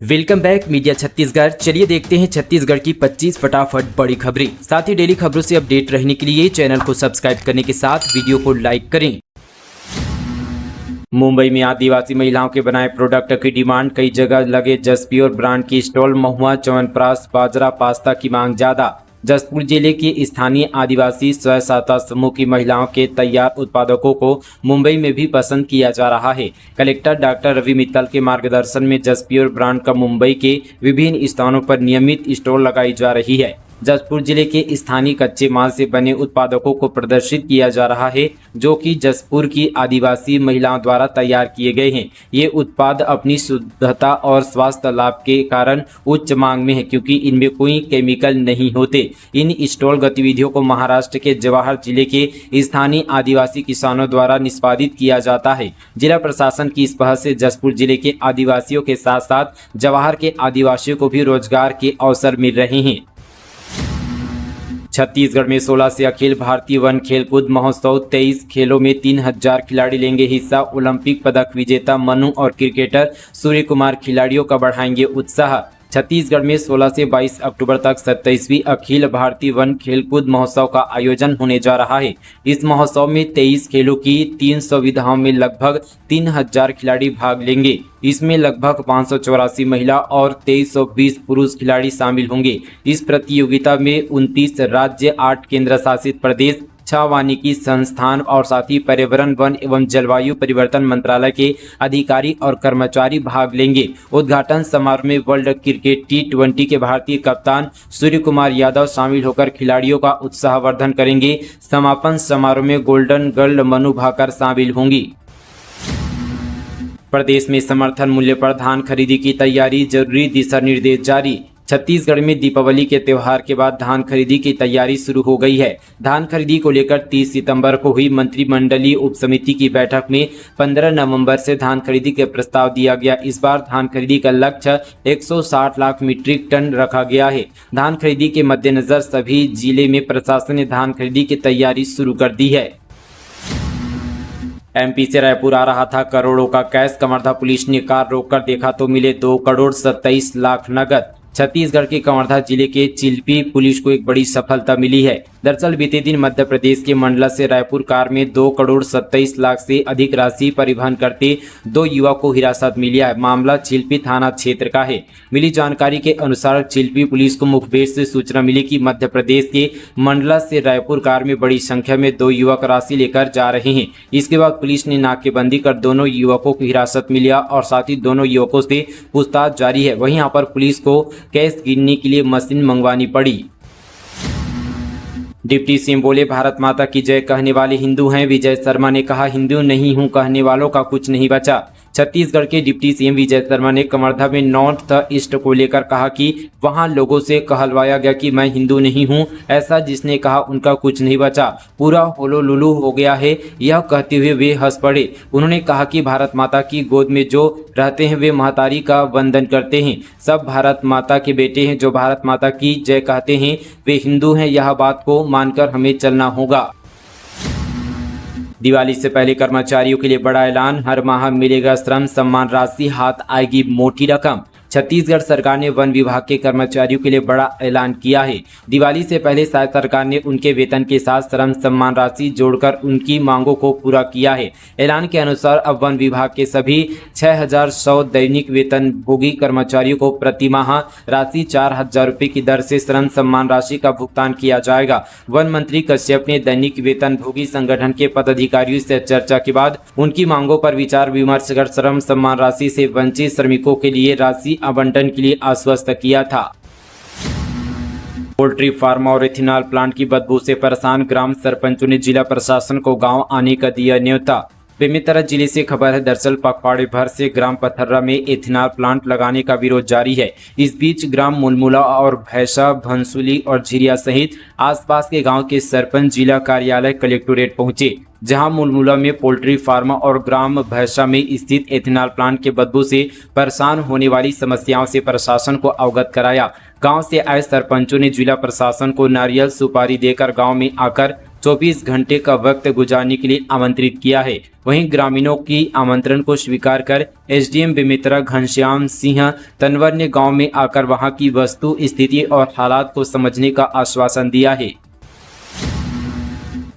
Welcome back media Chhattisgarh. चलिए देखते हैं छत्तीसगढ़ की 25 फटाफट बड़ी खबरें। साथ ही डेली खबरों से अपडेट रहने के लिए चैनल को सब्सक्राइब करने के साथ वीडियो को लाइक करें। मुंबई में आदिवासी महिलाओं के बनाए प्रोडक्ट की डिमांड, कई जगह लगे जसप्योर ब्रांड की स्टॉल। महुआ, च्यवनप्राश, बाजरा, पास्ता की मांग ज्यादा। जसपुर जिले की स्थानीय आदिवासी स्वयं सहायता समूह की महिलाओं के तैयार उत्पादकों को मुंबई में भी पसंद किया जा रहा है। कलेक्टर डॉक्टर रवि मित्तल के मार्गदर्शन में जसप्योर ब्रांड का मुंबई के विभिन्न स्थानों पर नियमित स्टॉल लगाई जा रही है। जसपुर जिले के स्थानीय कच्चे माल से बने उत्पादकों को प्रदर्शित किया जा रहा है, जो कि जसपुर की आदिवासी महिलाओं द्वारा तैयार किए गए हैं। ये उत्पाद अपनी शुद्धता और स्वास्थ्य लाभ के कारण उच्च मांग में है, क्योंकि इनमें कोई केमिकल नहीं होते। इन स्टॉल गतिविधियों को महाराष्ट्र के जवाहर जिले के स्थानीय आदिवासी किसानों द्वारा निष्पादित किया जाता है। जिला प्रशासन की इस पहल से जसपुर जिले के आदिवासियों के साथ साथ जवाहर के आदिवासियों को भी रोजगार के अवसर मिल रहे हैं। छत्तीसगढ़ में 16 से अखिल भारतीय वन खेलकूद महोत्सव। 23 खेलों में 3000 खिलाड़ी लेंगे हिस्सा। ओलंपिक पदक विजेता मनु और क्रिकेटर सूर्य कुमार खिलाड़ियों का बढ़ाएंगे उत्साह। छत्तीसगढ़ में 16 से 22 अक्टूबर तक 27वीं अखिल भारतीय वन खेलकूद महोत्सव का आयोजन होने जा रहा है। इस महोत्सव में 23 खेलों की 300 विधाओं में लगभग 3000 खिलाड़ी भाग लेंगे। इसमें लगभग 584 महिला और 2320 पुरुष खिलाड़ी शामिल होंगे। इस प्रतियोगिता में 29 राज्य, 8 केंद्र शासित प्रदेश, 6 वानिकी संस्थान और साथ ही पर्यावरण, वन एवं जलवायु परिवर्तन मंत्रालय के अधिकारी और कर्मचारी भाग लेंगे। उद्घाटन समारोह में वर्ल्ड क्रिकेट T20 के भारतीय कप्तान सूर्य कुमार यादव शामिल होकर खिलाड़ियों का उत्साहवर्धन करेंगे। समापन समारोह में गोल्डन गर्ल मनु भाकर शामिल होंगी। प्रदेश में समर्थन मूल्य पर धान खरीदी की तैयारी, जरूरी दिशा निर्देश जारी। छत्तीसगढ़ में दीपावली के त्यौहार के बाद धान खरीदी की तैयारी शुरू हो गई है। धान खरीदी को लेकर 30 सितंबर को हुई मंत्रिमंडलीय उपसमिति की बैठक में 15 नवंबर से धान खरीदी के प्रस्ताव दिया गया। इस बार धान खरीदी का लक्ष्य 160 लाख मीट्रिक टन रखा गया है। धान खरीदी के मद्देनजर सभी जिले में प्रशासन ने धान खरीदी की तैयारी शुरू कर दी है। एमपी से रायपुर आ रहा था करोड़ों का कैश। कवर्धा पुलिस ने कार रोककर देखा तो मिले 2 करोड़ 27 लाख नगद। छत्तीसगढ़ के कवर्धा जिले के चिल्पी पुलिस को एक बड़ी सफलता मिली है। दरअसल बीते दिन मध्य प्रदेश के मंडला से रायपुर कार में 2 करोड़ 27 लाख से अधिक राशि परिवहन करते 2 युवक को हिरासत में लिया है। मामला चिल्पी थाना क्षेत्र का है। मिली जानकारी के अनुसार चिल्पी पुलिस को मुखबिर से सूचना मिली कि मध्य प्रदेश के मंडला से रायपुर कार में बड़ी संख्या में 2 युवक राशि लेकर जा रहे हैं। इसके बाद पुलिस ने नाकेबंदी कर दोनों युवकों को हिरासत में लिया और साथ ही दोनों युवकों से पूछताछ जारी है। वहीं यहाँ पर पुलिस को कैश गिनने के लिए मशीन मंगवानी पड़ी। डिप्टी सीएम बोले, भारत माता की जय कहने वाले हिंदू हैं। विजय शर्मा ने कहा, हिंदू नहीं हूं कहने वालों का कुछ नहीं बचा। छत्तीसगढ़ के डिप्टी सीएम विजय शर्मा ने कवर्धा में नॉर्थ ईस्ट को लेकर कहा कि वहां लोगों से कहलवाया गया कि मैं हिंदू नहीं हूं। ऐसा जिसने कहा उनका कुछ नहीं बचा, पूरा होलो लुलू हो गया है। यह कहते हुए वे हंस पड़े। उन्होंने कहा कि भारत माता की गोद में जो रहते हैं वे महतारी का वंदन करते हैं। सब भारत माता के बेटे हैं। जो भारत माता की जय कहते हैं वे हिंदू हैं। यह बात को मानकर हमें चलना होगा। दिवाली से पहले कर्मचारियों के लिए बड़ा ऐलान, हर माह मिलेगा श्रम सम्मान राशि, हाथ आएगी मोटी रकम। छत्तीसगढ़ सरकार ने वन विभाग के कर्मचारियों के लिए बड़ा ऐलान किया है। दिवाली से पहले शायद सरकार ने उनके वेतन के साथ श्रम सम्मान राशि जोड़कर उनकी मांगों को पूरा किया है। ऐलान के अनुसार अब वन विभाग के सभी 6100 दैनिक वेतन भोगी कर्मचारियों को प्रति माह राशि 4000 रुपये की दर से श्रम सम्मान राशि का भुगतान किया जाएगा। वन मंत्री कश्यप ने दैनिक वेतन भोगी संगठन के पदाधिकारियों से चर्चा के बाद उनकी मांगों पर विचार विमर्श कर श्रम सम्मान राशि से वंचित श्रमिकों के लिए राशि आवंटन के लिए आश्वस्त किया था। पोल्ट्री फार्म और इथेनॉल प्लांट की बदबू से परेशान ग्राम सरपंचों ने जिला प्रशासन को गांव आने का दिया न्योता। बेमेतरा जिले से खबर है। दरअसल पखवाड़े भर से ग्राम पथर्रा में इथेनॉल प्लांट लगाने का विरोध जारी है। इस बीच ग्राम मुलमुला और भैंसा, भंसुली और झिरिया सहित आसपास के गांव के सरपंच जिला कार्यालय कलेक्टोरेट पहुंचे, जहां मुलमुला में पोल्ट्री फार्म और ग्राम भैंसा में स्थित इथेनॉल प्लांट के बदबू से परेशान होने वाली समस्याओं से प्रशासन को अवगत कराया। गांव से आए सरपंचों ने जिला प्रशासन को नारियल सुपारी देकर गांव में आकर 24 घंटे का वक्त गुजारने के लिए आमंत्रित किया है। वहीं ग्रामीणों की आमंत्रण को स्वीकार कर एसडीएम बेमेतरा घनश्याम सिंह तनवर ने गांव में आकर वहां की वस्तु स्थिति और हालात को समझने का आश्वासन दिया है।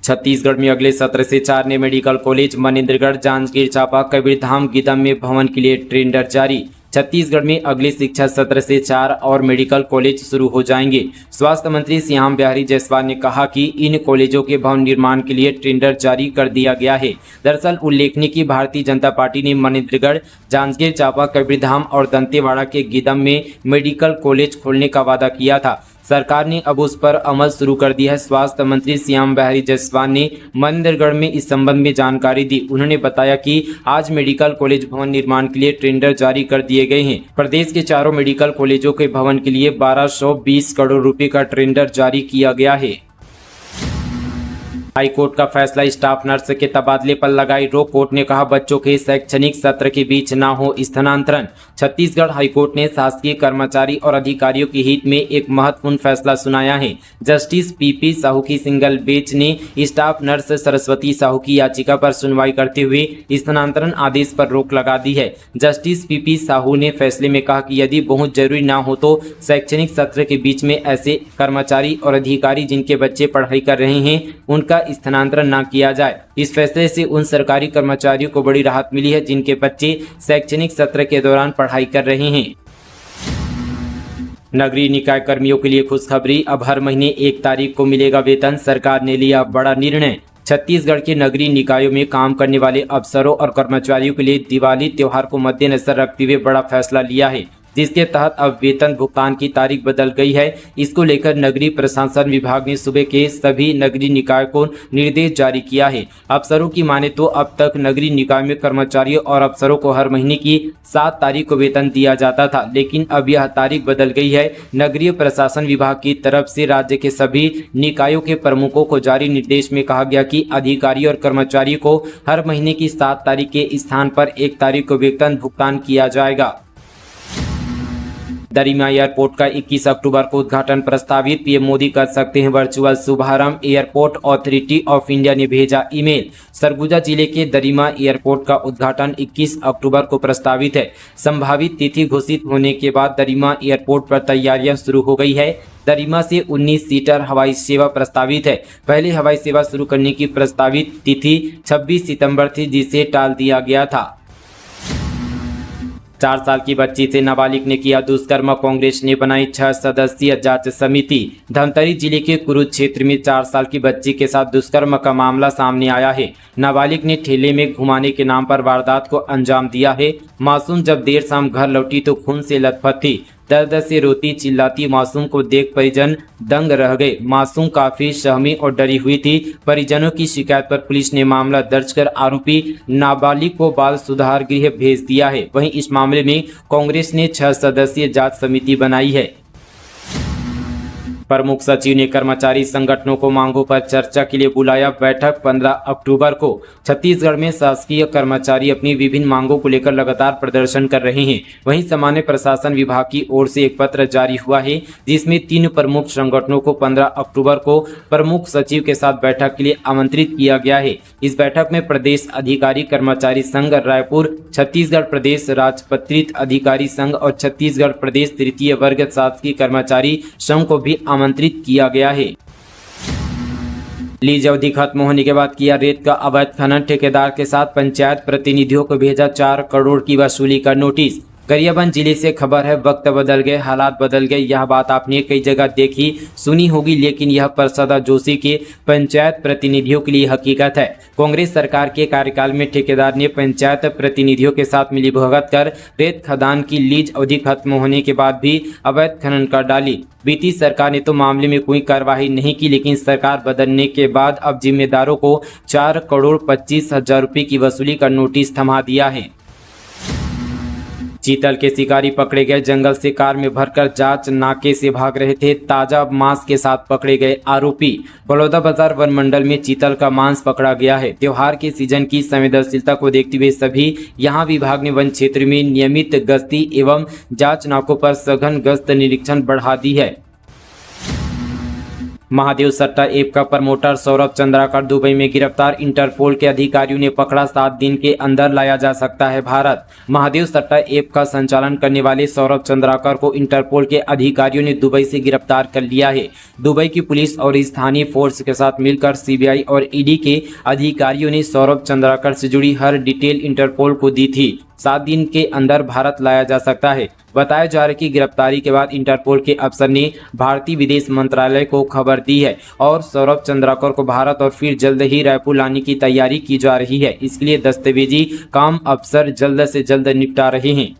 छत्तीसगढ़ में अगले सत्र से 4 नए मेडिकल कॉलेज मनेन्द्रगढ़, जांजगीर चांपा, कबीरधाम, गीदम में भवन के लिए टेंडर जारी। छत्तीसगढ़ में अगले शिक्षा सत्र से 4 और मेडिकल कॉलेज शुरू हो जाएंगे। स्वास्थ्य मंत्री श्याम बिहारी जायसवाल ने कहा कि इन कॉलेजों के भवन निर्माण के लिए टेंडर जारी कर दिया गया है। दरअसल उल्लेखनीय कि भारतीय जनता पार्टी ने मनेन्द्रगढ़, जांजगीर चांपा, कबीरधाम और दंतेवाड़ा के गीदम में मेडिकल कॉलेज खोलने का वादा किया था। सरकार ने अब उस पर अमल शुरू कर दिया है। स्वास्थ्य मंत्री श्याम बिहारी जायसवाल ने मनेन्द्रगढ़ में इस संबंध में जानकारी दी। उन्होंने बताया कि आज मेडिकल कॉलेज भवन निर्माण के लिए टेंडर जारी कर दिए गए हैं। प्रदेश के चारों मेडिकल कॉलेजों के भवन के लिए 1220 करोड़ रुपए का टेंडर जारी किया गया है। हाईकोर्ट का फैसला, स्टाफ नर्स के तबादले पर लगाई रोक। कोर्ट ने कहा बच्चों के शैक्षणिक सत्र के बीच न हो स्थानांतरण। छत्तीसगढ़ हाईकोर्ट ने शासकीय कर्मचारी और अधिकारियों के हित में एक महत्वपूर्ण फैसला सुनाया है। जस्टिस पीपी साहू की सिंगल बेंच ने स्टाफ नर्स सरस्वती साहू की याचिका पर सुनवाई करते हुए स्थानांतरण आदेश पर रोक लगा दी है। जस्टिस पीपी साहू ने फैसले में कहा कि यदि बहुत जरूरी न हो तो शैक्षणिक सत्र के बीच में ऐसे कर्मचारी और अधिकारी जिनके बच्चे पढ़ाई कर रहे हैं उनका स्थानांतरण न किया जाए। इस फैसले से उन सरकारी कर्मचारियों को बड़ी राहत मिली है जिनके बच्चे शैक्षणिक सत्र के दौरान पढ़ाई कर रहे हैं। नगरीय निकाय कर्मियों के लिए खुशखबरी, अब हर महीने 1 तारीख को मिलेगा वेतन। सरकार ने लिया बड़ा निर्णय। छत्तीसगढ़ के नगरीय निकायों में काम करने वाले अफसरों और कर्मचारियों के लिए दिवाली त्योहार को मद्देनजर रखते हुए बड़ा फैसला लिया है, जिसके तहत अब वेतन भुगतान की तारीख बदल गई है। इसको लेकर नगरीय प्रशासन विभाग ने सुबह के सभी नगरीय निकाय को निर्देश जारी किया है। अफसरों की माने तो अब तक नगरीय निकाय में कर्मचारियों और अफसरों को हर महीने की 7 तारीख को वेतन दिया जाता था, लेकिन अब यह तारीख बदल गई है। नगरीय प्रशासन विभाग की तरफ से राज्य के सभी निकायों के प्रमुखों को जारी निर्देश में कहा गया कि अधिकारी और कर्मचारियों को हर महीने की 7 तारीख के स्थान पर 1 तारीख को वेतन भुगतान किया जाएगा। दरिमा एयरपोर्ट का 21 अक्टूबर को उद्घाटन प्रस्तावित, पीएम मोदी कर सकते हैं वर्चुअल शुभारंभ। एयरपोर्ट अथॉरिटी ऑफ इंडिया ने भेजा ईमेल। सरगुजा जिले के दरिमा एयरपोर्ट का उद्घाटन 21 अक्टूबर को प्रस्तावित है। संभावित तिथि घोषित होने के बाद दरिमा एयरपोर्ट पर तैयारियां शुरू हो गई है। दरिमा से 19 सीटर हवाई सेवा प्रस्तावित है। पहले हवाई सेवा शुरू करने की प्रस्तावित तिथि 26 सितंबर थी, जिसे टाल दिया गया था। 4 साल की बच्ची से नाबालिग ने किया दुष्कर्म, कांग्रेस ने बनाई 6 सदस्यीय जांच समिति। धमतरी जिले के कुरुक्षेत्र में 4 साल की बच्ची के साथ दुष्कर्म का मामला सामने आया है। नाबालिग ने ठेले में घुमाने के नाम पर वारदात को अंजाम दिया है। मासूम जब देर शाम घर लौटी तो खून से लथपथ थी। दर्द से रोती चिल्लाती मासूम को देख परिजन दंग रह गए। मासूम काफी सहमी और डरी हुई थी। परिजनों की शिकायत पर पुलिस ने मामला दर्ज कर आरोपी नाबालिग को बाल सुधार गृह भेज दिया है। वहीं इस मामले में कांग्रेस ने 6 सदस्यीय जांच समिति बनाई है। प्रमुख सचिव ने कर्मचारी संगठनों को मांगों पर चर्चा के लिए बुलाया। बैठक 15 अक्टूबर को। छत्तीसगढ़ में शासकीय कर्मचारी अपनी विभिन्न मांगों को लेकर लगातार प्रदर्शन कर रहे हैं। वहीं सामान्य प्रशासन विभाग की ओर से एक पत्र जारी हुआ है, जिसमें 3 प्रमुख संगठनों को 15 अक्टूबर को प्रमुख सचिव के साथ बैठक के लिए आमंत्रित किया गया है। इस बैठक में प्रदेश अधिकारी कर्मचारी संघ रायपुर, छत्तीसगढ़ प्रदेश राजपत्रित अधिकारी संघ और छत्तीसगढ़ प्रदेश तृतीय वर्ग शासकीय कर्मचारी संघ को भी आमंत्रित किया गया है। लीज अवधि खत्म होने के बाद किया रेत का अवैध खनन, ठेकेदार के साथ पंचायत प्रतिनिधियों को भेजा 4 करोड़ की वसूली का नोटिस। गरियाबंद जिले से खबर है, वक्त बदल गए, हालात बदल गए। यह बात आपने कई जगह देखी सुनी होगी, लेकिन यह प्रसादा जोशी के पंचायत प्रतिनिधियों के लिए हकीकत है। कांग्रेस सरकार के कार्यकाल में ठेकेदार ने पंचायत प्रतिनिधियों के साथ मिलीभगत कर रेत खदान की लीज अवधि खत्म होने के बाद भी अवैध खनन कर डाली। बीती सरकार ने तो मामले में कोई कार्रवाई नहीं की, लेकिन सरकार बदलने के बाद अब जिम्मेदारों को 4 करोड़ 25 हजार रुपये की वसूली का नोटिस थमा दिया है। चीतल के शिकारी पकड़े गए, जंगल से कार में भरकर जांच नाके से भाग रहे थे। ताजा मांस के साथ पकड़े गए आरोपी। बलौदाबाजार वन मंडल में चीतल का मांस पकड़ा गया है। त्योहार के सीजन की संवेदनशीलता को देखते हुए सभी यहां विभाग ने वन क्षेत्र में नियमित गश्ती एवं जांच नाकों पर सघन गश्त निरीक्षण बढ़ा दी है। महादेव सट्टा ऐप का प्रमोटर सौरभ चंद्राकर दुबई में गिरफ्तार। इंटरपोल के अधिकारियों ने पकड़ा। 7 दिन के अंदर लाया जा सकता है भारत। महादेव सट्टा ऐप का संचालन करने वाले सौरभ चंद्राकर को इंटरपोल के अधिकारियों ने दुबई से गिरफ्तार कर लिया है। दुबई की पुलिस और स्थानीय फोर्स के साथ मिलकर सीबीआई और ईडी के अधिकारियों ने सौरभ चंद्राकर से जुड़ी हर डिटेल इंटरपोल को दी थी। 7 दिन के अंदर भारत लाया जा सकता है। बताया जा रहा है कि गिरफ्तारी के बाद इंटरपोल के अफसर ने भारतीय विदेश मंत्रालय को खबर दी है और सौरभ चंद्राकर को भारत और फिर जल्द ही रायपुर लाने की तैयारी की जा रही है। इसके लिए दस्तावेजी काम अफसर जल्द से जल्द निपटा रहे हैं।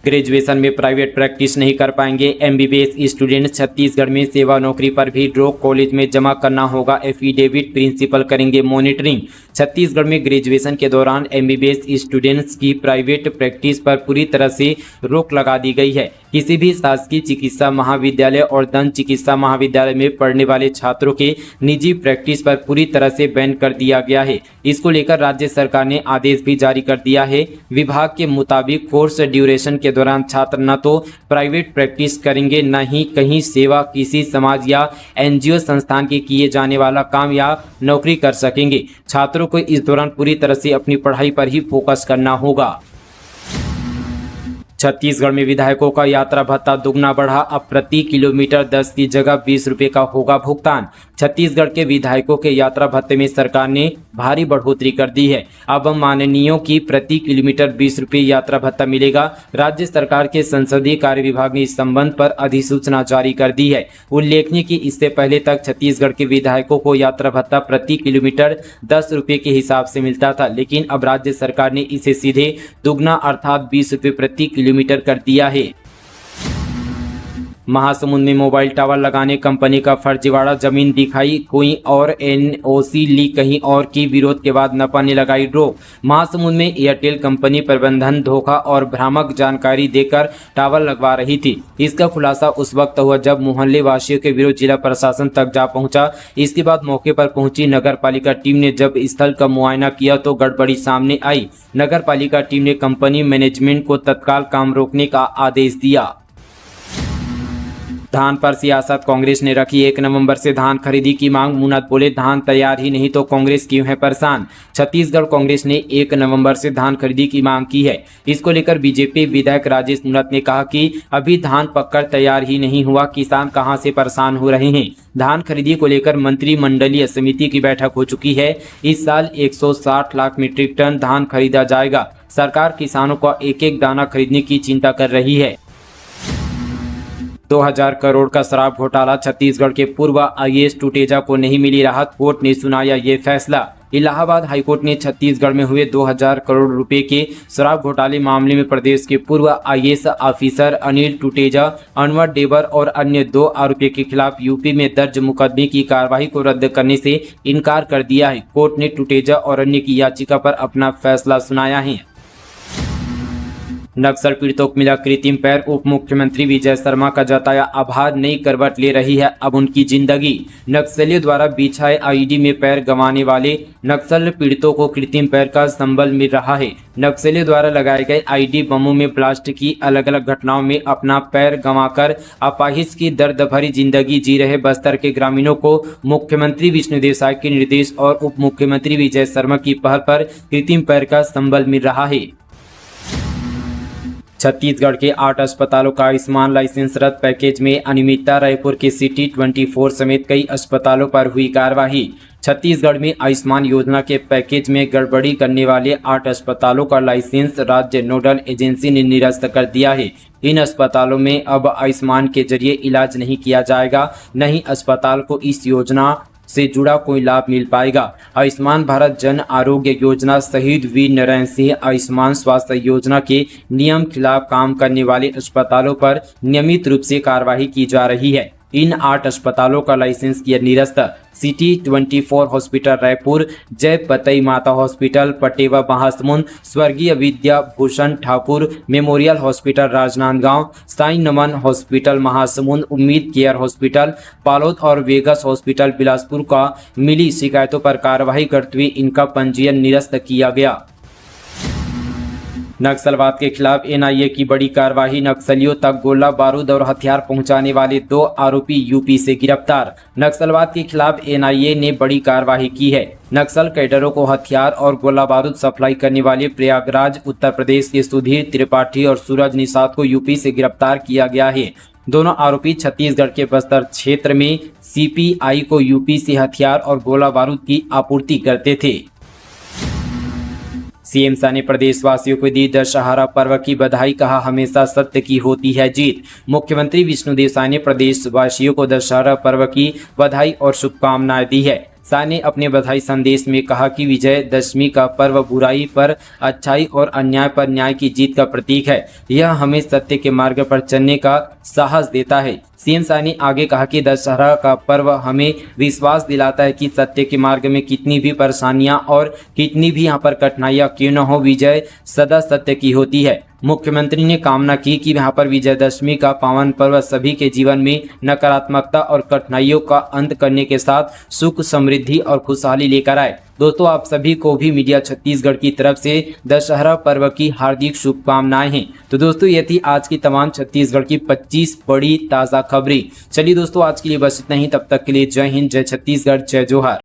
ग्रेजुएशन में प्राइवेट प्रैक्टिस नहीं कर पाएंगे एमबीबीएस स्टूडेंट। छत्तीसगढ़ में सेवा नौकरी पर भी रोक। कॉलेज में जमा करना होगा एफिडेविट। प्रिंसिपल करेंगे मॉनिटरिंग। छत्तीसगढ़ में ग्रेजुएशन के दौरान एमबीबीएस स्टूडेंट्स की प्राइवेट प्रैक्टिस पर पूरी तरह से रोक लगा दी गई है। किसी भी शासकीय चिकित्सा महाविद्यालय और दंत चिकित्सा महाविद्यालय में पढ़ने वाले छात्रों के निजी प्रैक्टिस पर पूरी तरह से बैन कर दिया गया है। इसको लेकर राज्य सरकार ने आदेश भी जारी कर दिया है। विभाग के मुताबिक कोर्स ड्यूरेशन के दौरान छात्र न तो प्राइवेट प्रैक्टिस करेंगे, न ही कहीं सेवा किसी समाज या एनजीओ संस्थान के किए जाने वाला काम या नौकरी कर सकेंगे। छात्रों को इस दौरान पूरी तरह से अपनी पढ़ाई पर ही फोकस करना होगा। छत्तीसगढ़ में विधायकों का यात्रा भत्ता दुगना बढ़ा। अब प्रति किलोमीटर 10 की जगह 20 रुपये का होगा भुगतान। छत्तीसगढ़ के विधायकों के यात्रा भत्ते में सरकार ने भारी बढ़ोतरी कर दी है। अब माननीयों की प्रति किलोमीटर 20 रुपये यात्रा भत्ता मिलेगा। राज्य सरकार के संसदीय कार्य विभाग ने इस संबंध पर अधिसूचना जारी कर दी है। उल्लेखनीय कि इससे पहले तक छत्तीसगढ़ के विधायकों को यात्रा भत्ता प्रति किलोमीटर 10 रुपये के हिसाब से मिलता था, लेकिन अब राज्य सरकार ने इसे सीधे दुगना अर्थात 20 रुपये प्रति किलोमीटर कर दिया है। महासमुंद में मोबाइल टावर लगाने कंपनी का फर्जीवाड़ा। जमीन दिखाई कोई और, एनओसी ली कहीं और की। विरोध के बाद नपा ने लगाई रोक। महासमुंद में एयरटेल कंपनी प्रबंधन धोखा और भ्रामक जानकारी देकर टावर लगवा रही थी। इसका खुलासा उस वक्त हुआ जब मोहल्ले वासियों के विरोध जिला प्रशासन तक जा पहुंचा। इसके बाद मौके पर पहुंची नगर पालिका टीम ने जब स्थल का मुआयना किया तो गड़बड़ी सामने आई। नगर पालिका टीम ने कंपनी मैनेजमेंट को तत्काल काम रोकने का आदेश दिया। धान पर सियासत। कांग्रेस ने रखी 1 नवंबर से धान खरीदी की मांग। मुनत बोले धान तैयार ही नहीं तो कांग्रेस क्यों है परेशान। छत्तीसगढ़ कांग्रेस ने 1 नवंबर से धान खरीदी की मांग की है। इसको लेकर बीजेपी विधायक राजेश मुनत ने कहा कि अभी धान पककर तैयार ही नहीं हुआ, किसान कहां से परेशान हो रहे हैं। धान खरीदी को लेकर मंत्रिमंडलीय समिति की बैठक हो चुकी है। इस साल 160 लाख मीट्रिक टन धान खरीदा जाएगा। सरकार किसानों को एक एक दाना खरीदने की चिंता कर रही है। 2000 करोड़ का शराब घोटाला। छत्तीसगढ़ के पूर्व आईएएस टूटेजा को नहीं मिली राहत। कोर्ट ने सुनाया ये फैसला। इलाहाबाद हाईकोर्ट ने छत्तीसगढ़ में हुए 2000 करोड़ रुपए के शराब घोटाले मामले में प्रदेश के पूर्व आईएएस ऑफिसर अनिल टूटेजा, अनवर डेबर और अन्य 2 आरोपियों के खिलाफ यूपी में दर्ज मुकदमे की कार्रवाई को रद्द करने से इनकार कर दिया है। कोर्ट ने टूटेजा और अन्य की याचिका पर अपना फैसला सुनाया है। नक्सल पीड़ितों को मिला कृत्रिम पैर। उप मुख्यमंत्री विजय शर्मा का जताया आभार। नई करवट ले रही है अब उनकी जिंदगी। नक्सलियों द्वारा बिछाए आईडी में पैर गंवाने वाले नक्सल पीड़ितों को कृत्रिम पैर का संबल मिल रहा है। नक्सलियों द्वारा लगाए गए आईडी बमों में ब्लास्ट की अलग अलग घटनाओं में अपना पैर गंवाकर अपाहिज की दर्द भरी जिंदगी जी रहे बस्तर के ग्रामीणों को मुख्यमंत्री विष्णुदेव साय के निर्देश और उप मुख्यमंत्री विजय शर्मा की पहल पर कृत्रिम पैर का संबल मिल रहा है। छत्तीसगढ़ के 8 अस्पतालों का आयुष्मान लाइसेंस रद्द। पैकेज में अनियमितता। रायपुर के सिटी 24 समेत कई अस्पतालों पर हुई कार्रवाई। छत्तीसगढ़ में आयुष्मान योजना के पैकेज में गड़बड़ी करने वाले 8 अस्पतालों का लाइसेंस राज्य नोडल एजेंसी ने निरस्त कर दिया है। इन अस्पतालों में अब आयुष्मान के जरिए इलाज नहीं किया जाएगा, न ही अस्पताल को इस योजना से जुड़ा कोई लाभ मिल पाएगा। आयुष्मान भारत जन आरोग्य योजना, शहीद वीर नारायण सिंह आयुष्मान स्वास्थ्य योजना के नियम खिलाफ काम करने वाले अस्पतालों पर नियमित रूप से कार्रवाई की जा रही है। इन 8 अस्पतालों का लाइसेंस किया निरस्त। सिटी 24 हॉस्पिटल रायपुर, जय पतई माता हॉस्पिटल पटेवा महासमुंद, स्वर्गीय विद्या भूषण ठाकुर मेमोरियल हॉस्पिटल राजनांदगांव, साई नमन हॉस्पिटल महासमुंद, उम्मीद केयर हॉस्पिटल पालोद और वेगस हॉस्पिटल बिलासपुर का मिली शिकायतों पर कार्रवाई करते हुए इनका पंजीयन निरस्त किया गया। नक्सलवाद के खिलाफ एनआईए की बड़ी कार्रवाई। नक्सलियों तक गोला बारूद और हथियार पहुंचाने वाले 2 आरोपी यूपी से गिरफ्तार। नक्सलवाद के खिलाफ एनआईए ने बड़ी कार्रवाई की है। नक्सल कैडरों को हथियार और गोला बारूद सप्लाई करने वाले प्रयागराज उत्तर प्रदेश के सुधीर त्रिपाठी और सूरज निषाद को यूपी से गिरफ्तार किया गया है। दोनों आरोपी छत्तीसगढ़ के बस्तर क्षेत्र में सीपीआई को यूपी से हथियार और गोला बारूद की आपूर्ति करते थे। सीएम शाह ने प्रदेशवासियों को दी दशहरा पर्व की बधाई। कहा, हमेशा सत्य की होती है जीत। मुख्यमंत्री विष्णुदेव साय ने प्रदेशवासियों को दशहरा पर्व की बधाई और शुभकामनाएं दी है। शाह ने अपने बधाई संदेश में कहा कि विजयदशमी का पर्व बुराई पर अच्छाई और अन्याय पर न्याय की जीत का प्रतीक है। यह हमें सत्य के मार्ग पर चलने का साहस देता है। सीएम शाह ने आगे कहा कि दशहरा का पर्व हमें विश्वास दिलाता है कि सत्य के मार्ग में कितनी भी परेशानियां और कितनी भी यहाँ पर कठिनाइयां क्यों न हो, विजय सदा सत्य की होती है। मुख्यमंत्री ने कामना की कि यहाँ पर विजयदशमी का पावन पर्व सभी के जीवन में नकारात्मकता और कठिनाइयों का अंत करने के साथ सुख, समृद्धि और खुशहाली लेकर आए। दोस्तों, आप सभी को भी मीडिया छत्तीसगढ़ की तरफ से दशहरा पर्व की हार्दिक शुभकामनाएं हैं। तो दोस्तों, ये थी आज की तमाम छत्तीसगढ़ की 25 बड़ी ताज़ा खबरें। चलिए दोस्तों, आज के लिए बस इतना ही। तब तक के लिए जय हिंद, जय छत्तीसगढ़, जय जोहार।